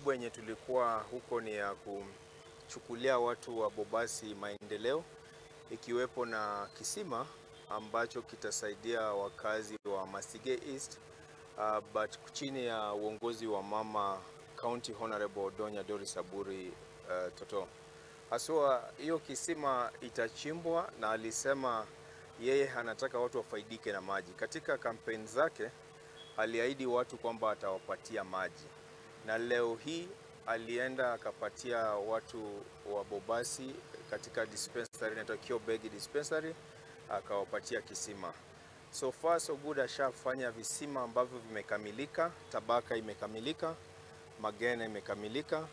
kubwa yenye tulikuwa huko ni ya kuchukulia watu wa Bobasi maendeleo, ikiwepo na kisima ambacho kitasaidia wakazi wa Masige East, but chini ya uongozi wa Mama County Honorable Donya Doris Aburi Toto. Haswa hiyo kisima itachimbwa, na alisema yeye anataka watu wafaidike na maji. Katika kampeni zake aliahidi watu kwamba atawapatia maji, na leo hii alienda akapatia watu wa Bobasi katika dispensary inaitwa Kiobegi dispensary, akawapatia kisima. So far so good, ashafanya visima ambavyo vimekamilika. Tabaka imekamilika, Magena imekamilika,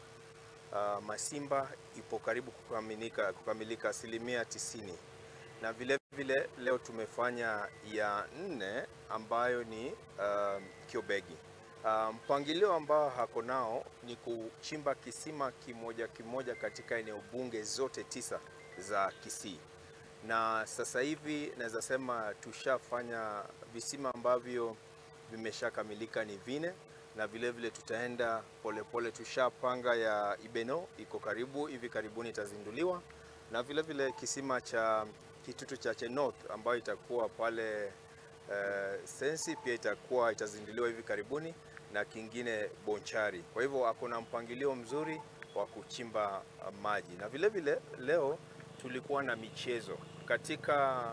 Masimba ipo karibu kukamilika asilimia 90. Na vile vile leo tumefanya ya 4 ambayo ni Kiobegi. Mpangilio ambao hako nao ni kuchimba kisima kimoja kimoja katika eneo bunge zote 9 za Kisii. Na sasa hivi naweza sema tushafanya visima ambavyo vimeshakamilika ni 4, na vile vile tutaenda polepole. Tushapanga ya Ibeno iko karibu, hivi karibuni itazinduliwa, na vile vile kisima cha Kitutu cha North ambayo itakuwa pale Sensi pia itazinduliwa hivi karibuni, na kingine Bonchari. Kwa hivyo hakuna mpangilio mzuri wa kuchimba maji. Na vile vile leo tulikuwa na michezo katika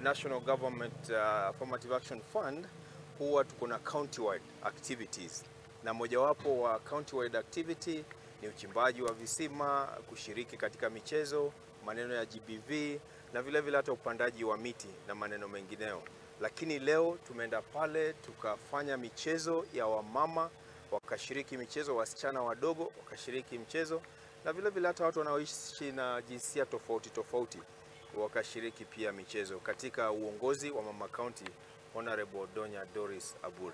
National Government Affirmative Action Fund. Huwa tuko na county-wide activities, na mojawapo wa county-wide activity ni uchimbaji wa visima, kushiriki katika michezo, maneno ya GBV, na vile vile hata upandaji wa miti na maneno mengineo. Lakini leo tumeenda pale tukafanya michezo ya wamama, wakashiriki michezo, wasichana wadogo wakashiriki mchezo, na vile vile hata watu wanaoishi na jinsia tofauti tofauti wakashiriki pia michezo katika uongozi wa Mama County Honorable Donya Doris Aburi.